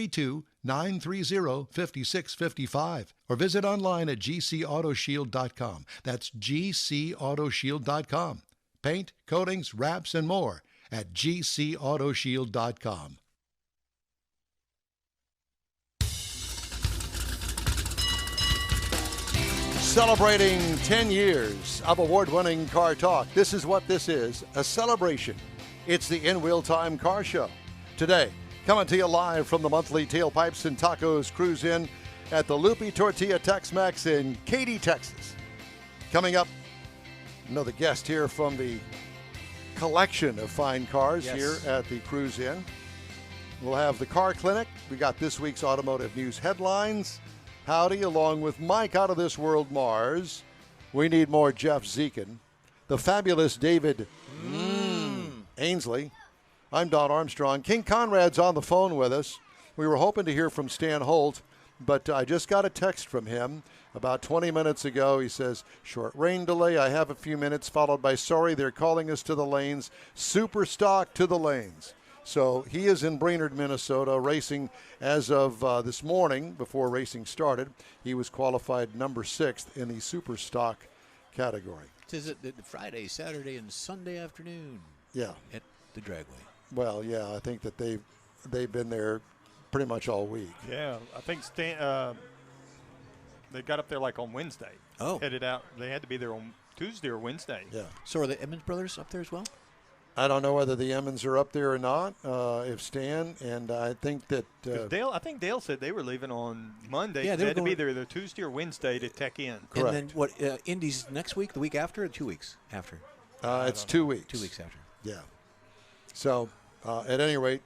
832-930-5655 or visit online at gcautoshield.com. That's gcautoshield.com. Paint, coatings, wraps, and more at gcautoshield.com. Celebrating 10 years of award-winning car talk. This is what this is, a celebration. It's the In Wheel Time Car Show. Today, coming to you live from the monthly Tailpipes and Tacos Cruise In at the Loopy Tortilla Tex-Mex in Katy, Texas. Coming up, another guest here from the collection of fine cars here at the Cruise In. We'll have the car clinic. We got this week's automotive news headlines. Howdy, along with Mike out of this world, Mars. We need more Jeff Dziekan. The fabulous David Ainsley. I'm Don Armstrong. King Conrad's on the phone with us. We were hoping to hear from Stan Holt, but I just got a text from him about 20 minutes ago. He says, short rain delay, I have a few minutes, followed by sorry, they're calling us to the lanes. Super stock to the lanes. So he is in Brainerd, Minnesota, racing as of this morning before racing started. He was qualified number 6th in the super stock category. Is it Friday, Saturday, and Sunday afternoon? Yeah. At the dragway. Well, yeah, I think that they've been there pretty much all week. Yeah, I think they got up there like on Wednesday. Oh. Headed out. They had to be there on Tuesday or Wednesday. Yeah. So are the Emmons brothers up there as well? I don't know whether the Emmons are up there or not. If Stan, and I think that I think Dale said they were leaving on Monday. Yeah, they had to be there either Tuesday or Wednesday to tech in. Correct. And then what? Indy's next week, the week after, or 2 weeks after? It's 2 weeks. 2 weeks after. Yeah. So at any rate,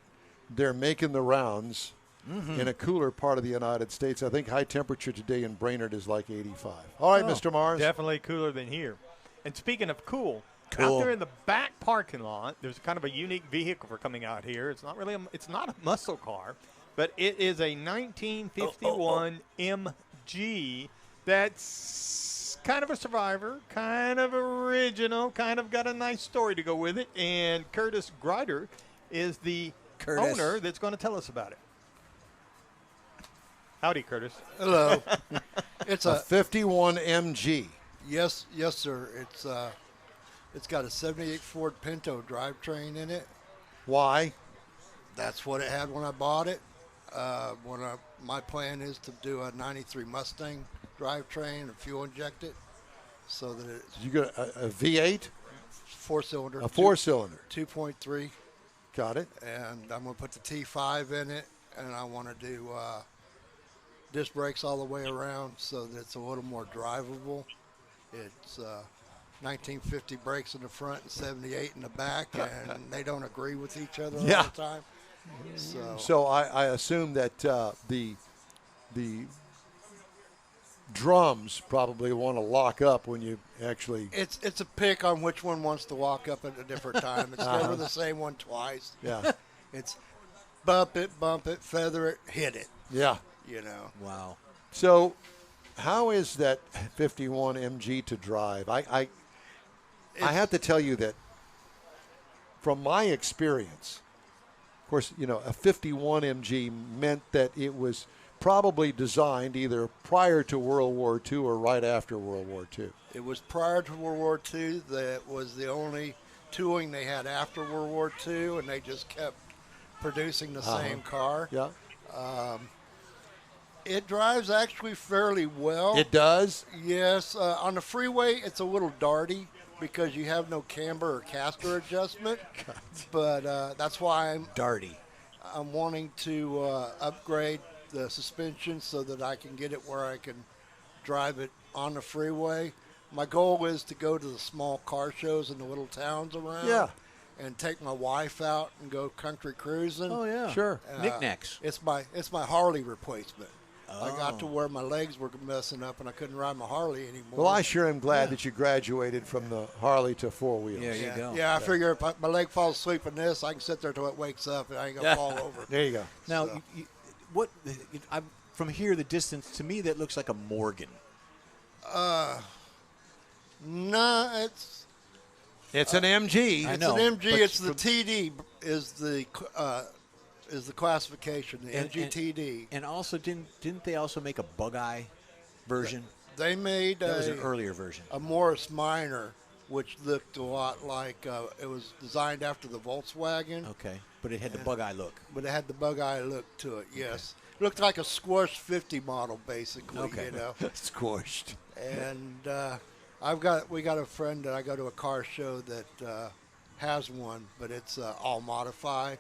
they're making the rounds in a cooler part of the United States. I think high temperature today in Brainerd is like 85. All right, Mr. Mars. Definitely cooler than here. And speaking of cool. Out there in the back parking lot, there's kind of a unique vehicle for coming out here. It's not really it's not a muscle car, but it is a 1951 MG that's kind of a survivor, kind of original, kind of got a nice story to go with it. And Curtis Grider is the owner that's going to tell us about it. Howdy, Curtis. Hello. It's a 51 MG. Yes, sir. It's got a 78 Ford Pinto drivetrain in it. Why? That's what it had when I bought it. My plan is to do a 93 Mustang drivetrain and fuel inject it so that it's... You got a V8? Four-cylinder. A four-cylinder. 2.3. Got it. And I'm going to put the T5 in it, and I want to do disc brakes all the way around so that it's a little more drivable. It's... 1950 brakes in the front and 78 in the back, and they don't agree with each other all the time. So I assume that the drums probably want to lock up when you actually. It's a pick on which one wants to walk up at a different time. It's never the same one twice. Yeah. It's bump it, feather it, hit it. Yeah. You know. Wow. So, how is that 51 MG to drive? I have to tell you that from my experience, of course, a 51 MG meant that it was probably designed either prior to World War II or right after World War II. It was prior to World War II. That was the only tooling they had after World War II, and they just kept producing the same car. Yeah. It drives actually fairly well. It does? Yes. On the freeway, it's a little darty because you have no camber or caster adjustment. But that's why I'm wanting to upgrade the suspension so that I can get it where I can drive it on the freeway. My goal is to go to the small car shows in the little towns around. Yeah. And take my wife out and go country cruising. Oh, yeah. Sure. Knickknacks. It's my Harley replacement. I got to where my legs were messing up and I couldn't ride my Harley anymore. Well, I sure am glad that you graduated from the Harley to four wheels. Yeah, you go. Yeah, I figure if my leg falls asleep in this, I can sit there till it wakes up and I ain't gonna fall over. There you go. Now, from here, the distance to me that looks like a Morgan. No, It's an MG. I it's know, an MG. but It's the TD is the is the classification, the NGTD. And also, didn't they also make a bug-eye version? They made that was an earlier version. A Morris Minor, which looked a lot like it was designed after the Volkswagen. Okay, but it had the bug-eye look. But it had the bug-eye look to it. Yes, it looked like a squashed 50 model, basically. Okay. You know, Squished. And we got a friend that I go to a car show that has one, but it's all modified.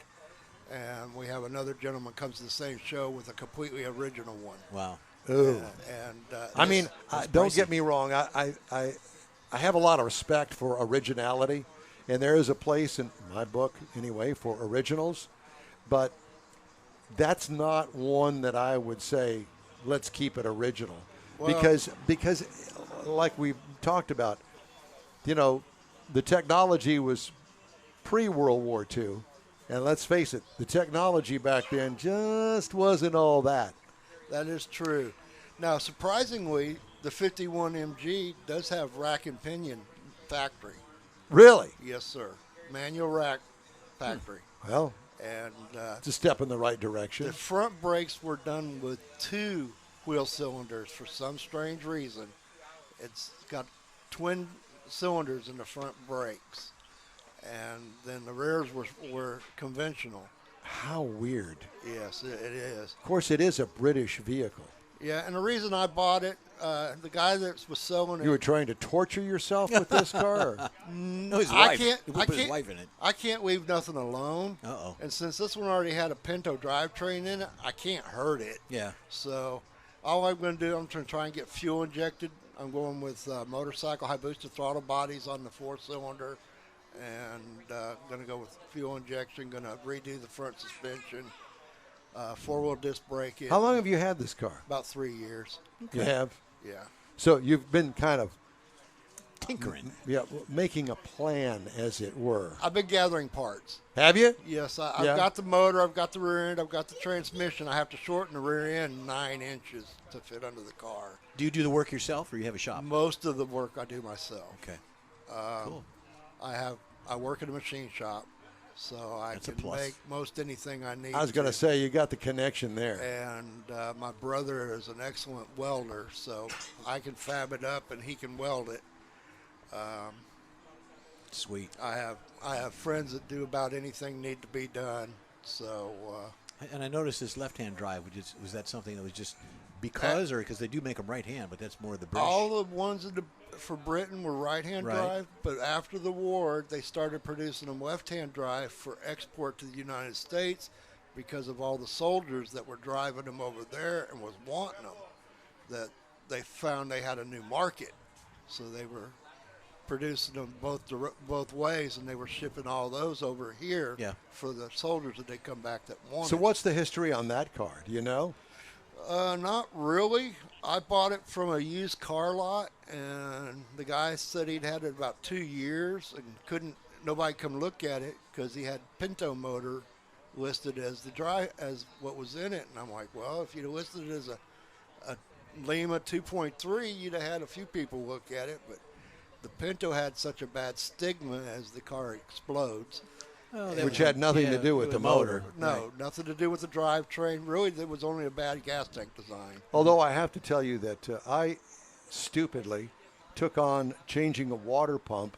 And we have another gentleman comes to the same show with a completely original one. Wow. Ooh. I mean, don't pricey. get me wrong. I have a lot of respect for originality, and there is a place in my book, anyway, for originals. But that's not one that I would say, let's keep it original. Well, because, like we talked about, you know, the technology was pre-World War II. And let's face it, the technology back then just wasn't all that. That is true. Now, surprisingly, the 51MG does have rack and pinion factory. Really? Yes, sir. Manual rack factory. Well, And it's a step in the right direction. the front brakes were done with 2 wheel cylinders for some strange reason. It's got twin cylinders in the front brakes. And then the rears were conventional. How weird. Yes, it is. Of course, it is a British vehicle. Yeah, and the reason I bought it, the guy that was selling You were it, trying to torture yourself with this car? Or? No, his I wife. can't. He I put his can't. wife in it. I can't leave nothing alone. Uh-oh. And since this one already had a Pinto drivetrain in it, I can't hurt it. Yeah. So all I'm going to do, I'm going to try and get fuel injected. I'm going with motorcycle high boosted throttle bodies on the 4-cylinder. And going to go with fuel injection, going to redo the front suspension, 4-wheel disc brake. How long have you had this car? About 3 years. You have? Yeah. So you've been kind of Tinkering. making a plan, as it were. I've been gathering parts. Have you? Yes, I've Yeah. got the motor, I've got the rear end, I've got the transmission. I have to shorten the rear end 9 inches to fit under the car. Do you do the work yourself, or you have a shop? Most of the work I do myself. Okay. Cool. I work in a machine shop, so I That's a can plus. make most anything I need. I was going to say, you got the connection there. And my brother is an excellent welder, so I can fab it up and he can weld it. Sweet. I have friends that do about anything need to be done. So And I noticed this left-hand drive. Was that something that was just because, or because they do make them right-hand, but that's more the British? all the ones for Britain were right-hand Right. drive, but after the war, they started producing them left-hand drive for export to the United States because of all the soldiers that were driving them over there and was wanting them. That they found they had a new market, so they were producing them both ways, and they were shipping all those over here for the soldiers that they come back that wanted. So what's the history on that car? Do you know? Not really. I bought it from a used car lot, and the guy said he'd had it about 2 years and nobody come look at it because he had Pinto motor listed as as what was in it. And I'm like, well, if you'd have listed it as a Lima 2.3, you'd have had a few people look at it, but the Pinto had such a bad stigma as the car explodes. Which had nothing to do with the motor. No, nothing to do with the drivetrain. Really, it was only a bad gas tank design. Although I have to tell you that I stupidly took on changing a water pump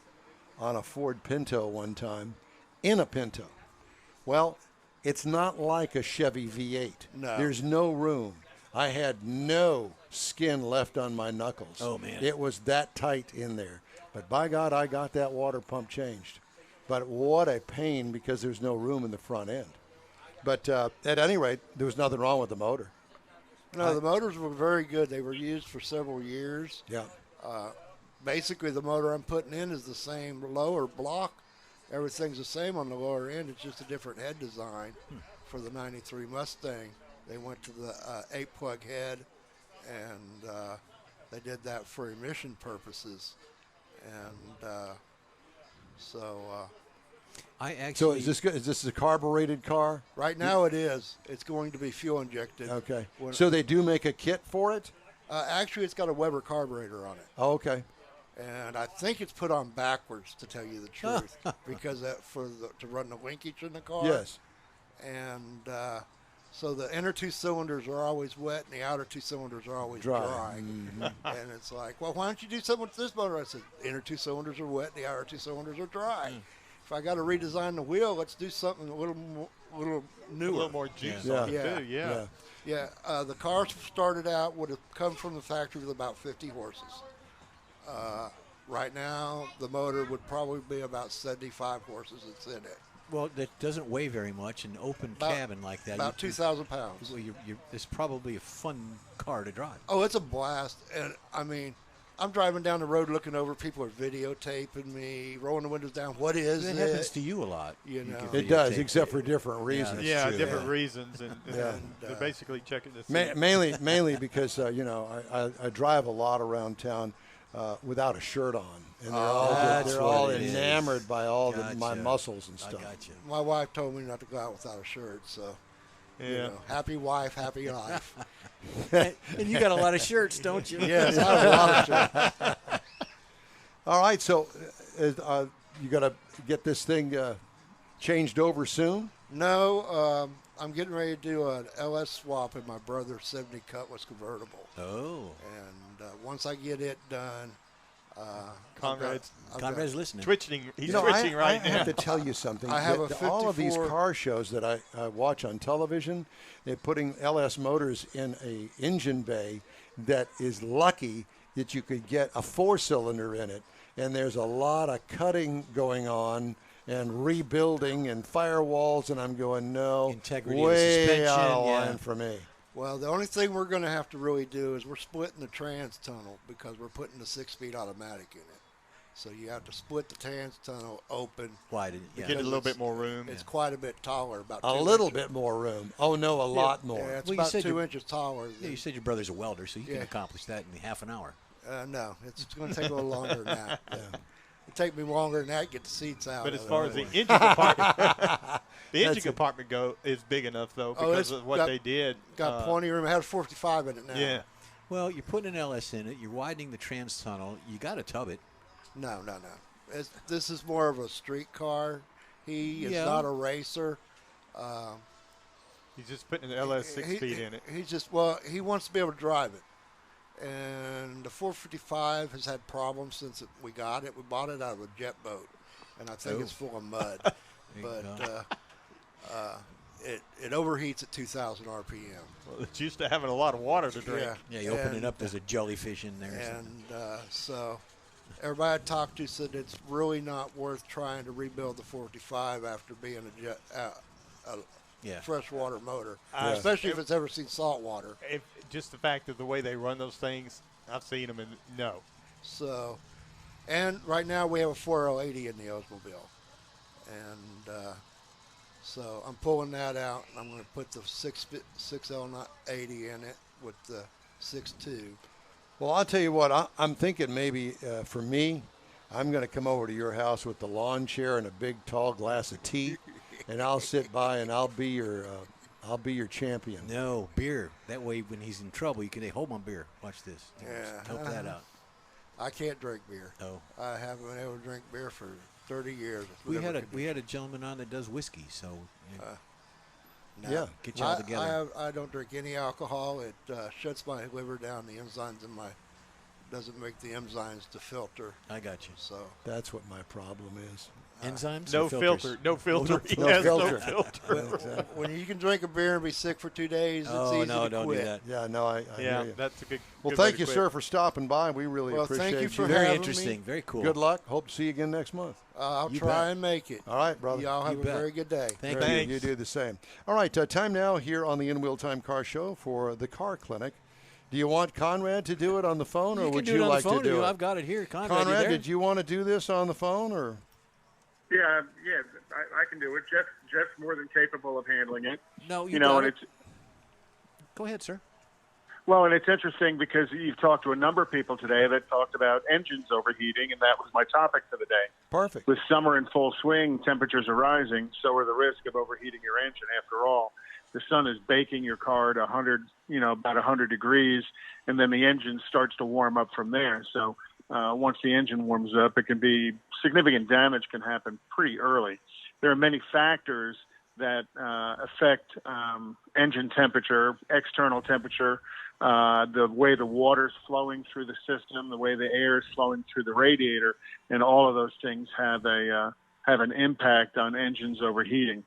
on a Ford Pinto one time in a Pinto. Well, it's not like a Chevy V8. No. There's no room. I had no skin left on my knuckles. Oh, man. It was that tight in there. But by God, I got that water pump changed. But what a pain because there's no room in the front end. But at any rate, there was nothing wrong with the motor. No, the motors were very good. They were used for several years. Yeah. Basically, the motor I'm putting in is the same lower block. Everything's the same on the lower end. It's just a different head design for the 93 Mustang. They went to the 8-plug head, and they did that for emission purposes. And So is this a carbureted car? Right now it is. It's going to be fuel injected. Okay. So they do make a kit for it? Actually, it's got a Weber carburetor on it. Oh, okay. And I think it's put on backwards, to tell you the truth, because to run the linkage in the car. Yes. and so the inner two cylinders are always wet and the outer two cylinders are always dry. And it's like, well, why don't you do something with this motor? I said, inner two cylinders are wet and the outer two cylinders are dry. If I got to redesign the wheel, let's do something a little newer. A little more juice Yeah. on it, too, Yeah, the car started out, would have come from the factory with about 50 horses. Right now, the motor would probably be about 75 horses that's in it. Well, that doesn't weigh very much. An open cabin like that. About 2,000 pounds. Well, it's probably a fun car to drive. Oh, it's a blast. And, I mean, I'm driving down the road looking over. People are videotaping me, rolling the windows down. What is it? That happens to you a lot. You know. It does, except for different reasons. Yeah, true. different reasons. And they're basically checking to see. Mainly because, I drive a lot around town without a shirt on. And they're all enamored by all my muscles and stuff. I got you. My wife told me not to go out without a shirt, so you know, happy wife, happy life. And you got a lot of shirts, don't you? Yes, I have a lot of shirts. All right, so you got to get this thing changed over soon? No, I'm getting ready to do an LS swap in my brother's 70 Cutlass convertible. Oh. And once I get it done, Conrad's listening. twitching. He's twitching right now. I have to tell you something. I have a all of these 54 car shows that I watch on television, they're putting LS motors in a engine bay that is lucky that you could get a 4-cylinder in it. And there's a lot of cutting going on and rebuilding and firewalls, and I'm going, no, integrity of the way suspension, out of line for me. Well, the only thing we're going to have to really do is we're splitting the trans tunnel because we're putting the 6-speed automatic in it. So you have to split the trans tunnel open. Widen, Get a little bit more room. It's quite a bit taller, about A 2 little inches. bit more room. Oh, no, a lot more. Yeah, it's Well, you about said 2 you- inches taller. Yeah, you said your brother's a welder, so you Yeah. can accomplish that in half an hour. No, it's going to take a little longer than that. It'll take me longer than that to get the seats out. But as of it. far as the engine compartment, the engine compartment is big enough though because it's of what got- they did. Got plenty of room. It has 45 in it now. Yeah. Well, you're putting an LS in it. You're widening the trans tunnel. You got to tub it. No. This is more of a street car. He is not a racer. He's just putting an LS 6-speed in it. He wants to be able to drive it. And the 455 has had problems since we got it. We bought it out of a jet boat, and I think it's full of mud. But it overheats at 2,000 RPM. Well, it's used to having a lot of water to drink. Yeah, you open it up, there's a jellyfish in there. And so everybody I talked to said it's really not worth trying to rebuild the 455 after being a freshwater motor, especially if it's ever seen salt water. If just the fact of the way they run those things, I've seen them, and no. So, and right now we have a 4L80 in the Oldsmobile, and so I'm pulling that out, and I'm going to put the 6L80 in it with the 6.2. Well, I'll tell you what, I'm thinking maybe for me, I'm going to come over to your house with the lawn chair and a big tall glass of tea, and I'll sit by and I'll be your champion. No, beer. That way when he's in trouble, you can say, hold my beer. Watch this. Help that out. I can't drink beer. Oh. I haven't been able to drink beer for 30 years. We had a gentleman on that does whiskey, so No. get y'all together. I don't drink any alcohol. It shuts my liver down. The enzymes in my doesn't make the enzymes to filter. I got you. So That's what my problem is. Enzymes? No or filters? filter. No filter. He No has filter. no filter. when you can drink a beer and be sick for 2 days, it's Oh, easy no, to don't quit. do that. Yeah, no, I Yeah, hear you. that's a good. Well, good way thank to you, quit. sir, for stopping by. We really Well, appreciate thank you for you. Very having interesting. me. Very cool. Good luck. Hope to see you again next month. I'll You try bet. and make it. All right, brother. Y'all have You a bet. very good day. Thank Very you. good. You do the same. All right, time now here on the In Wheel Time Car Show for the Car Clinic. Do you want Conrad to do it on the phone, or You can would do you it on like the phone. to do it? I've got it here. Conrad, you Conrad, there? did you want to do this on the phone, or? Yeah, I can do it. Jeff's more than capable of handling it. No, You know, got and it. it's Go ahead, sir. well, and it's interesting because you've talked to a number of people today that talked about engines overheating, and that was my topic for the day. Perfect. With summer in full swing, temperatures are rising, so are the risk of overheating your engine. After all, the sun is baking your car to 100, about 100 degrees, and then the engine starts to warm up from there. So once the engine warms up, it can be significant damage can happen pretty early. There are many factors that affect engine temperature, external temperature, the way the water's flowing through the system, the way the air is flowing through the radiator, and all of those things have an impact on engines overheating.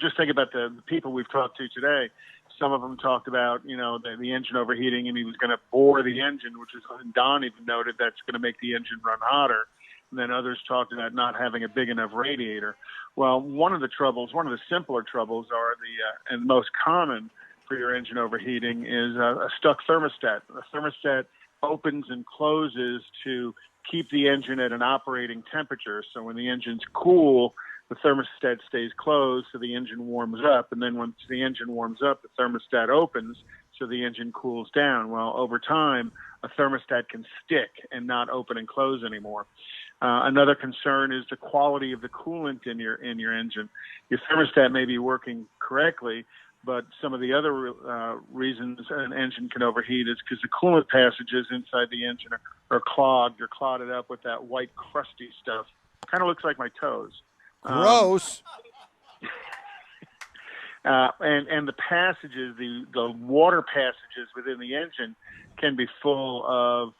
Just think about the people we've talked to today. Some of them talked about, the engine overheating, and he was going to bore the engine, which is, and Don even noted that's going to make the engine run hotter. And then others talked about not having a big enough radiator. Well, one of the simpler troubles and most common for your engine overheating is a stuck thermostat. A thermostat opens and closes to keep the engine at an operating temperature. So when the engine's cool, the thermostat stays closed so the engine warms up. And then once the engine warms up, the thermostat opens so the engine cools down. Well, over time, a thermostat can stick and not open and close anymore. Another concern is the quality of the coolant in your engine. Your thermostat may be working correctly, but some of the other reasons an engine can overheat is because the coolant passages inside the engine are clogged or clotted up with that white crusty stuff. Kind of looks like my toes. Gross. And the passages, the water passages within the engine can be full of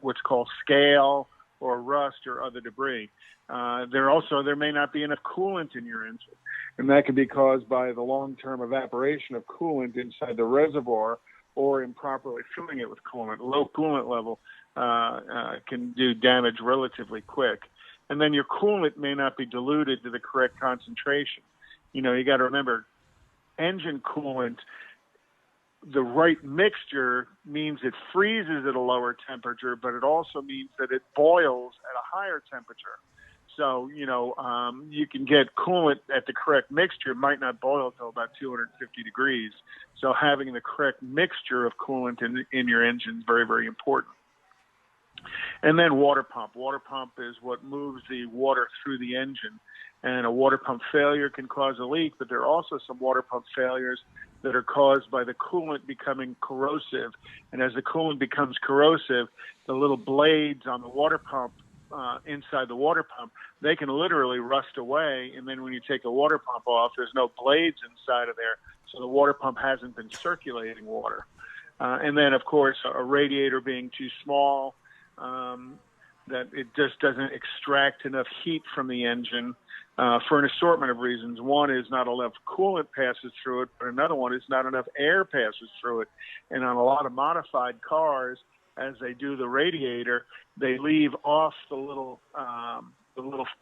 what's called scale or rust or other debris. There may not be enough coolant in your engine, and that can be caused by the long-term evaporation of coolant inside the reservoir or improperly filling it with coolant. Low coolant level can do damage relatively quick. And then your coolant may not be diluted to the correct concentration. You got to remember, engine coolant, the right mixture means it freezes at a lower temperature, but it also means that it boils at a higher temperature. So, you can get coolant at the correct mixture. It might not boil until about 250 degrees. So having the correct mixture of coolant in your engine is very, very important. And then water pump. Water pump is what moves the water through the engine. And a water pump failure can cause a leak, but there are also some water pump failures that are caused by the coolant becoming corrosive. And as the coolant becomes corrosive, the little blades on the water pump, inside the water pump, they can literally rust away. And then when you take the water pump off, there's no blades inside of there. So the water pump hasn't been circulating water. And then, of course, a radiator being too small, that it just doesn't extract enough heat from the engine for an assortment of reasons. One is not enough coolant passes through it, but another one is not enough air passes through it. And on a lot of modified cars, as they do the radiator, they leave off the little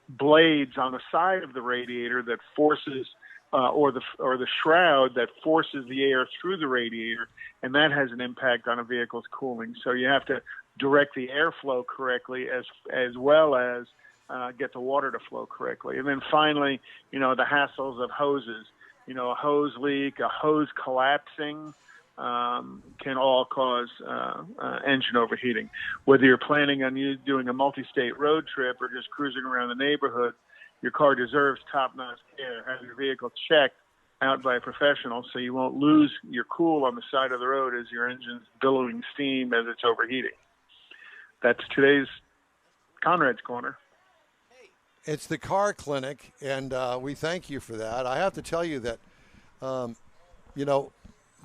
blades on the side of the radiator that forces or the shroud that forces the air through the radiator, and that has an impact on a vehicle's cooling. So you have to direct the airflow correctly as well as get the water to flow correctly. And then finally, the hassles of hoses. A hose leak, a hose collapsing can all cause engine overheating. Whether you're planning on doing a multi-state road trip or just cruising around the neighborhood, your car deserves top-notch care. Have your vehicle checked out by a professional so you won't lose your cool on the side of the road as your engine's billowing steam as it's overheating. That's today's Conrad's Corner. It's the car clinic, and we thank you for that. I have to tell you that,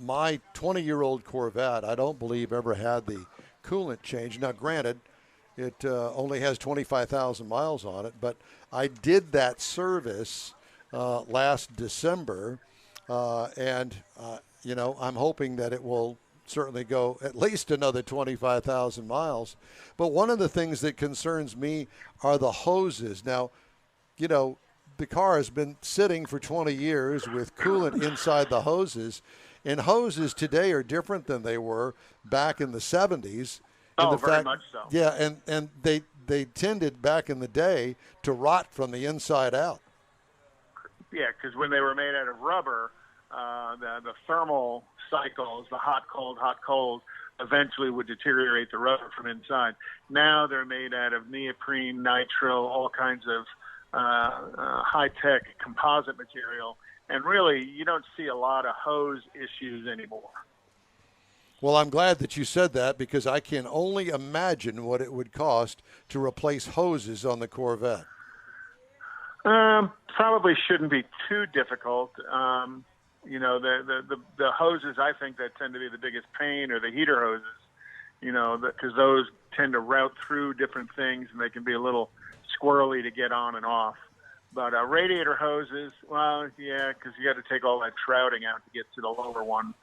my 20-year-old Corvette, I don't believe ever had the coolant change. Now, granted, it only has 25,000 miles on it, but I did that service last December, and I'm hoping that it will certainly go at least another 25,000 miles. But one of the things that concerns me are the hoses. Now, the car has been sitting for 20 years with coolant inside the hoses, and hoses today are different than they were back in the 70s. Oh, very much so. Yeah, and they tended back in the day to rot from the inside out. Yeah, because when they were made out of rubber, the thermal cycles, the hot, cold, eventually would deteriorate the rubber from inside. Now they're made out of neoprene, nitrile, all kinds of high-tech composite material. And really, you don't see a lot of hose issues anymore. Well, I'm glad that you said that because I can only imagine what it would cost to replace hoses on the Corvette. Probably shouldn't be too difficult. The hoses, I think, that tend to be the biggest pain are the heater hoses, because those tend to route through different things and they can be a little squirrely to get on and off. But radiator hoses, well, yeah, because you got to take all that shrouding out to get to the lower one.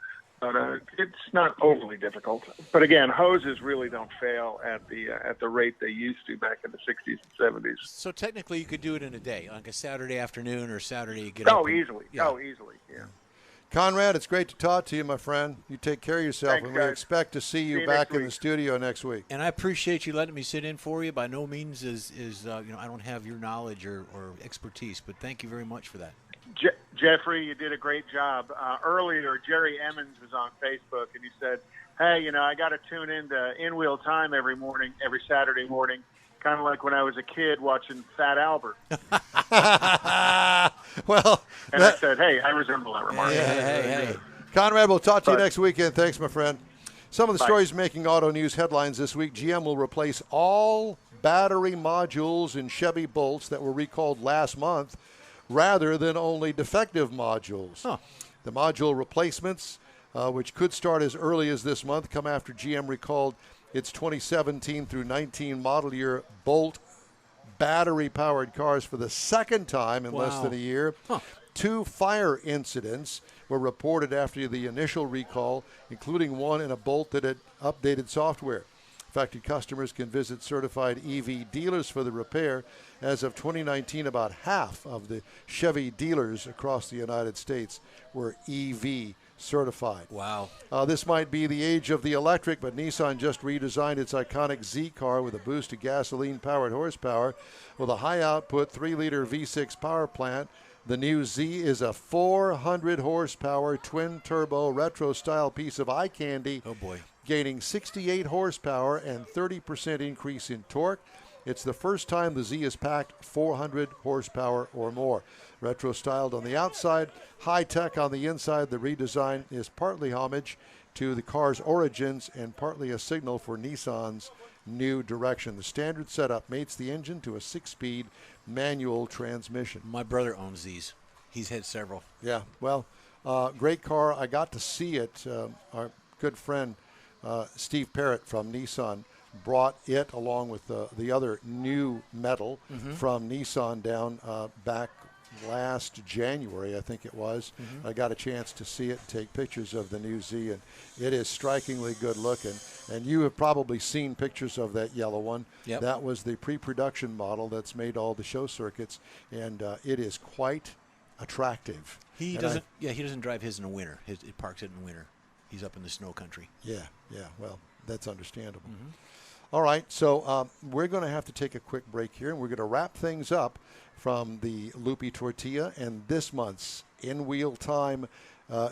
But it's not overly difficult. But again, hoses really don't fail at the rate they used to back in the 60s and 70s. So technically, you could do it in a day, like a Saturday afternoon or Saturday. You get easily. Yeah. Oh, easily. Yeah. Conrad, it's great to talk to you, my friend. You take care of yourself, Thanks, and we guys. expect to see you back in the studio next week. And I appreciate you letting me sit in for you. By no means is I don't have your knowledge or expertise, but thank you very much for that. Jeffrey, you did a great job. Earlier, Jerry Emmons was on Facebook, and he said, hey, I got to tune into In-Wheel Time every Saturday morning, kind of like when I was a kid watching Fat Albert. Well, I said, hey, I resemble that remark. Hey. Conrad, we'll talk to you next weekend. Thanks, my friend. Some of the stories making auto news headlines this week. GM will replace all battery modules in Chevy Bolts that were recalled last month rather than only defective modules. Huh. The module replacements, which could start as early as this month, come after GM recalled its 2017 through 19 model year Bolt battery-powered cars for the second time in less than a year. Huh. 2 fire incidents were reported after the initial recall, including one in a Bolt that had updated software. Affected customers can visit certified EV dealers for the repair. As of 2019, about half of the Chevy dealers across the United States were EV certified. Wow. This might be the age of the electric, but Nissan just redesigned its iconic Z car with a boost to gasoline-powered horsepower. With a high-output 3-liter V6 power plant, the new Z is a 400-horsepower twin-turbo retro-style piece of eye candy. Oh, boy. Gaining 68 horsepower and 30% increase in torque. It's the first time the Z has packed 400 horsepower or more. Retro-styled on the outside, high-tech on the inside, the redesign is partly homage to the car's origins and partly a signal for Nissan's new direction. The standard setup mates the engine to a 6-speed manual transmission. My brother owns these. He's had several. Yeah, well, great car. I got to see it. Our good friend Steve Parrott from Nissan brought it along with the other new metal from Nissan down back last January, I think it was. I got a chance to see it and take pictures of the new Z, and it is strikingly good looking. And you have probably seen pictures of that yellow one. Yep. That was the pre-production model that's made all the show circuits, and it is quite attractive. He doesn't drive his in the winter. He parks it in the winter. He's up in the snow country. Yeah, well, that's understandable. All right, so we're going to have to take a quick break here, and we're going to wrap things up from the Loopy Tortilla and this month's In-Wheel Time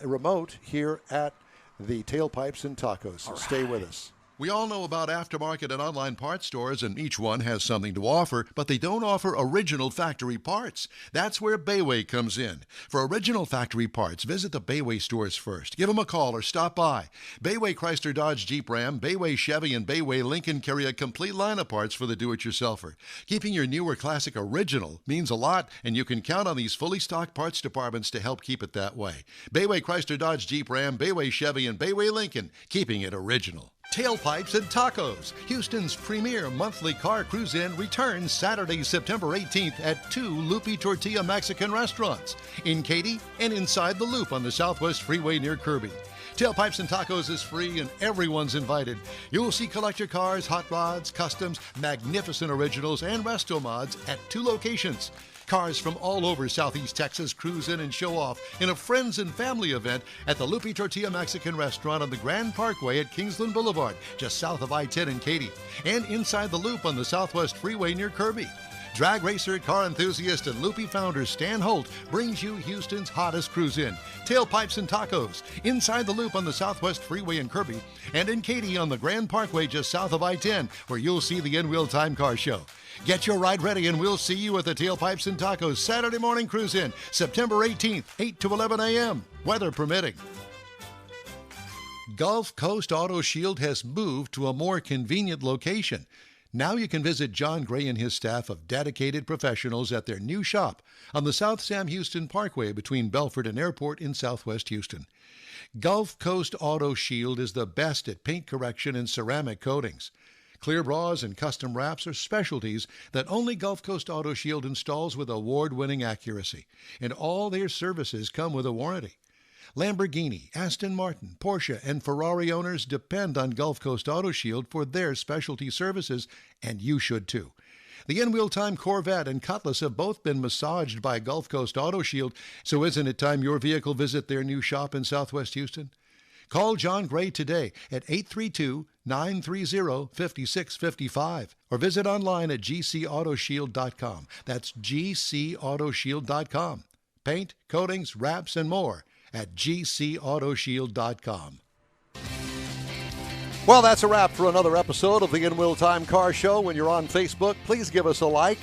remote here at the Tailpipes and Tacos. So stay with us. We all know about aftermarket and online parts stores, and each one has something to offer, but they don't offer original factory parts. That's where Bayway comes in. For original factory parts, visit the Bayway stores first. Give them a call or stop by. Bayway Chrysler Dodge Jeep Ram, Bayway Chevy, and Bayway Lincoln carry a complete line of parts for the do-it-yourselfer. Keeping your newer classic original means a lot, and you can count on these fully stocked parts departments to help keep it that way. Bayway Chrysler Dodge Jeep Ram, Bayway Chevy, and Bayway Lincoln, keeping it original. Tailpipes and Tacos, Houston's premier monthly car cruise-in, returns Saturday, September 18th at 2 Loopy Tortilla Mexican restaurants in Katy and inside the Loop on the Southwest Freeway near Kirby. Tailpipes and Tacos is free and everyone's invited. You'll see collector cars, hot rods, customs, magnificent originals, and resto mods at 2 locations. Cars from all over Southeast Texas cruise in and show off in a friends and family event at the Loopy Tortilla Mexican Restaurant on the Grand Parkway at Kingsland Boulevard, just south of I-10 in Katy, and inside the Loop on the Southwest Freeway near Kirby. Drag racer, car enthusiast, and Loopy founder Stan Holt brings you Houston's hottest cruise-in, Tailpipes and Tacos, inside the Loop on the Southwest Freeway in Kirby, and in Katy on the Grand Parkway just south of I-10, where you'll see the In-Wheel Time Car Show. Get your ride ready, and we'll see you at the Tailpipes and Tacos Saturday morning cruise-in, September 18th, 8 to 11 a.m., weather permitting. Gulf Coast Auto Shield has moved to a more convenient location. Now you can visit John Gray and his staff of dedicated professionals at their new shop on the South Sam Houston Parkway between Belford and Airport in Southwest Houston. Gulf Coast Auto Shield is the best at paint correction and ceramic coatings. Clear bras and custom wraps are specialties that only Gulf Coast Auto Shield installs with award-winning accuracy, and all their services come with a warranty. Lamborghini, Aston Martin, Porsche, and Ferrari owners depend on Gulf Coast Auto Shield for their specialty services, and you should too. The in-wheel time Corvette and Cutlass have both been massaged by Gulf Coast Auto Shield, so isn't it time your vehicle visit their new shop in Southwest Houston? Call John Gray today at 832-930-5655 or visit online at gcautoshield.com. That's gcautoshield.com. Paint, coatings, wraps, and more at gcautoshield.com. Well, that's a wrap for another episode of the In-Wheel Time Car Show. When you're on Facebook, please give us a like,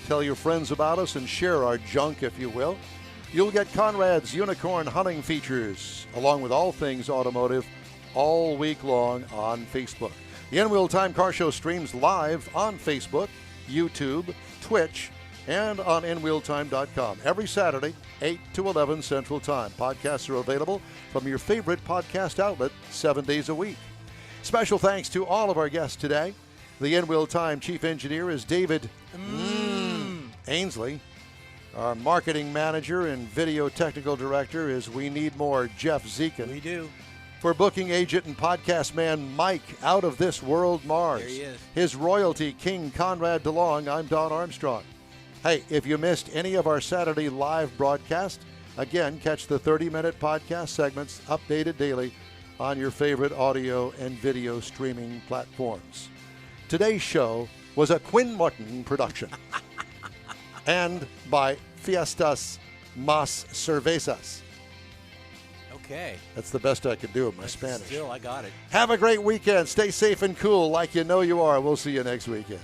tell your friends about us, and share our junk, if you will. You'll get Conrad's Unicorn Hunting features, along with all things automotive, all week long on Facebook. The In-Wheel Time Car Show streams live on Facebook, YouTube, Twitch, and on InWheelTime.com every Saturday, 8 to 11 Central Time. Podcasts are available from your favorite podcast outlet 7 days a week. Special thanks to all of our guests today. The In-Wheel Time Chief Engineer is David Ainsley. Our Marketing Manager and Video Technical Director is We Need More Jeff Dziekan. We do. For booking agent and podcast man Mike Out of This World Mars. There he is. His royalty king Konrad Delong, I'm Don Armstrong. Hey, if you missed any of our Saturday live broadcast, again, catch the 30-minute podcast segments updated daily on your favorite audio and video streaming platforms. Today's show was a Quinn Martin production and by Fiestas Mas Cervezas. Okay. That's the best I could do in my Spanish. Still, I got it. Have a great weekend. Stay safe and cool like you know you are. We'll see you next weekend.